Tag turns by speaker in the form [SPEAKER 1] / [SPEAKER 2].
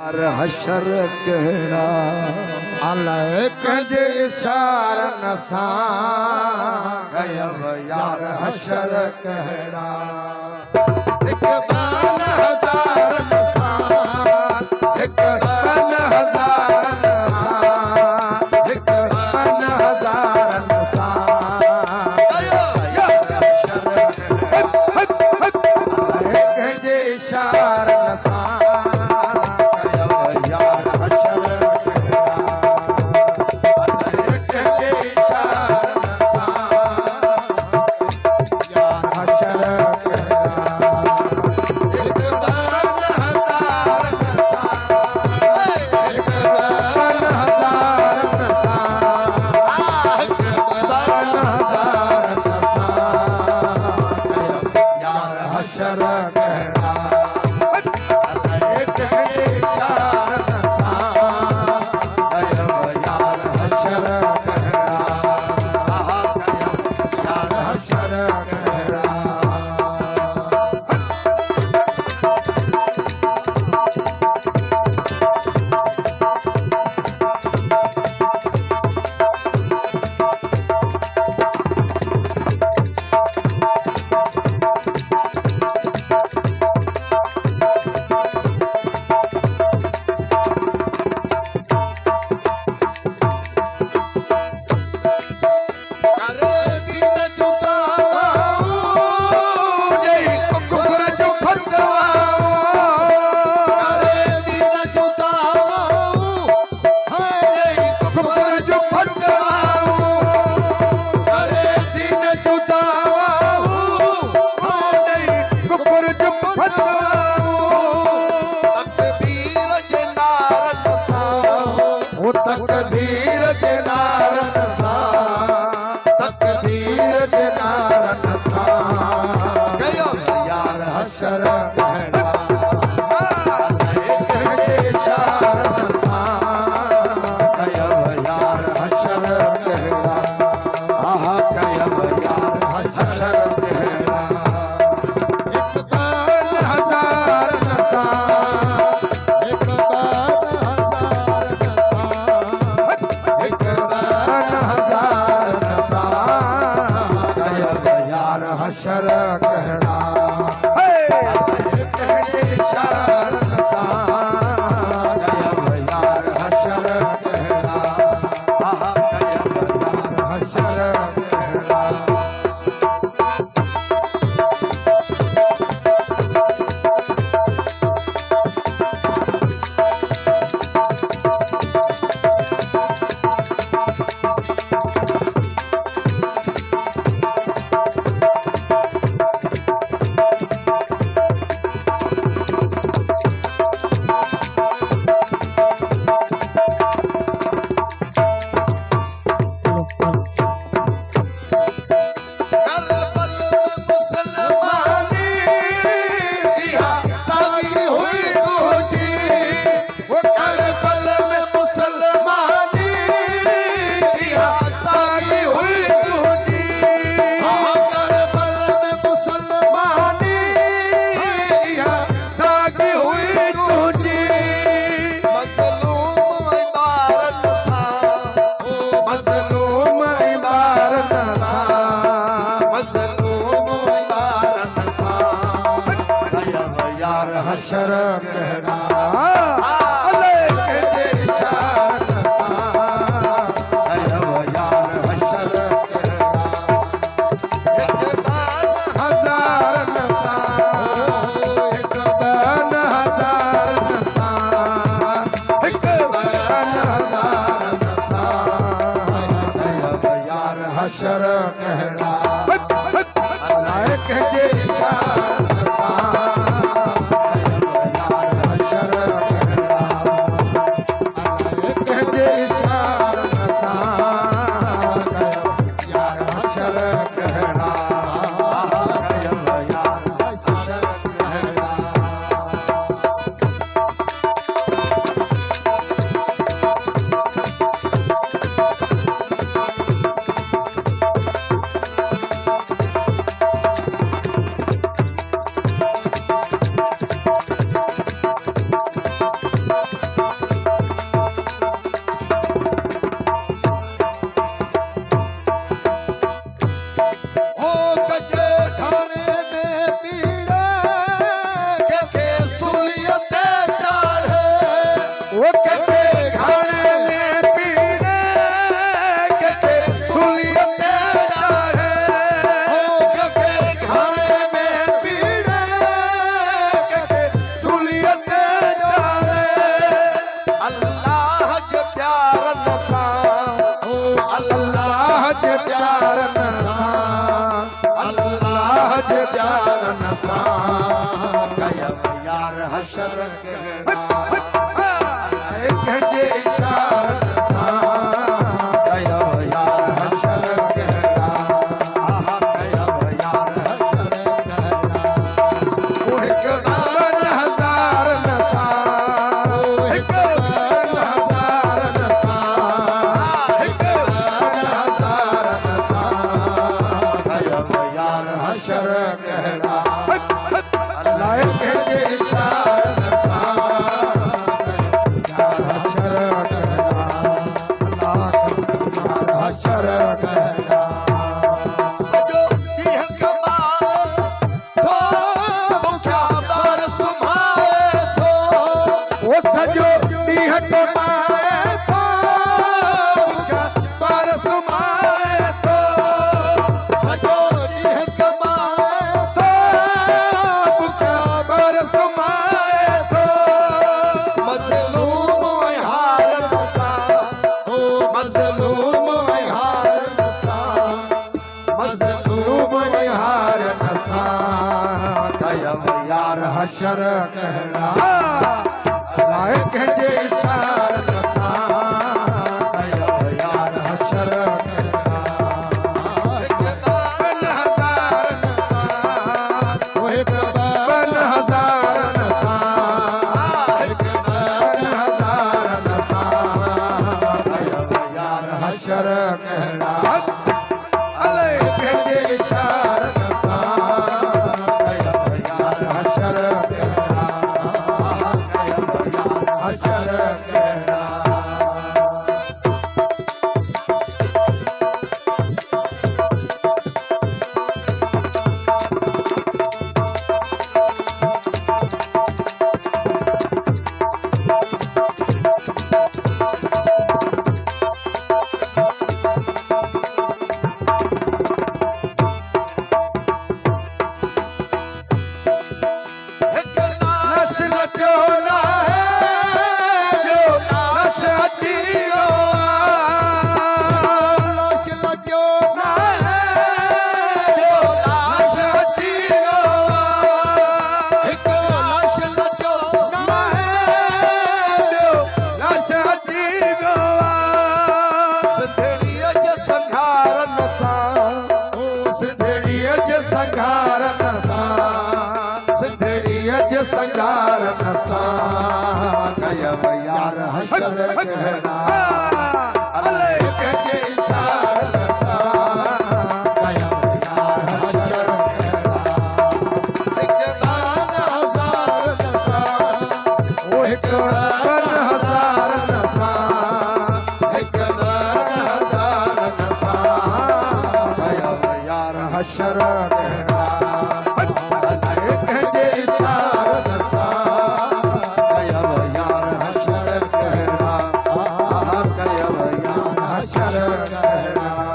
[SPEAKER 1] यार हशर कहना अलग जे इशार नसा गयब यार हशर कहना एक बान हजार नसा एक बान हजार नसा एक बान हजार नसा गयब यार हशर अलग जे इशार नसा तकबीर जनार नसा तकबीर जनार नसा गयब यार हशर कहना एक इशार नसा गयब यार हशर कहना आहा गयब यार हशर कहना एक बार हजार नसा एक बार हशर कहना इशार नसा गयब यार हशर कहना आहा गयब यार हशर कहना हशर कहना अलग जे इशार नसा गयब यार हशर कहना एक बान हजार नसा एक बान हजार नसा एक बान हजार नसा गयब यार हशर कहना अलग जे इशार नसा वो कहते घाणे में पीने कहते सूलियत चाहे वो कहते घाणे में पीने कहते सूलियत चाहे अल्लाह जे प्यार नसा अल्लाह जे प्यार नसा अल्लाह जे प्यार नसा कयम यार हशर कहजे इशारत सां कयम यार हशर कहड़ा आहा कयम यार हशर कहड़ा वो हिक बार हज़ार नसा हिक बार हज़ार नसा हिक बार हज़ार नसा कयम यार हशर कहड़ा अल्लाह कहजे इशारत सां सजो ॾींहुं कमाए थो बुखिया ॿार सुम्हाए थो वो सजो ॾींहुं कमाए थो बुखिया ॿार सुम्हाए थो सजो ॾींहुं कमाए थो बुखिया ॿार सुम्हाए थो मज़लूम हार नसा ओ मज़लूम हार नसा मज़लूम हार नसा कयम यार हशर कहड़ा अल्लाह कहजे इशारत सां कयम यार हशर कहड़ा हिक बार हज़ार नसा ओ हिक बार हज़ार नसा हिक बार हज़ार नसा कयम यार हशर कहड़ा अल्लाह कहजे इशारत सां कयम यार हशर कहड़ा कयम यार हशर कहड़ा संगार नसा कयम यार हशर कहड़ा अल्लाह कहजे इशारत सां कयम यार हशर कहड़ा हिक बार हज़ार नसा वो हिक बार हज़ार नसा हिक बार हज़ार नसा कयम यार हशर कहड़ा कहजे इशारत सां कयम यार हशर कहड़ा आहा कयम यार हशर कहड़ा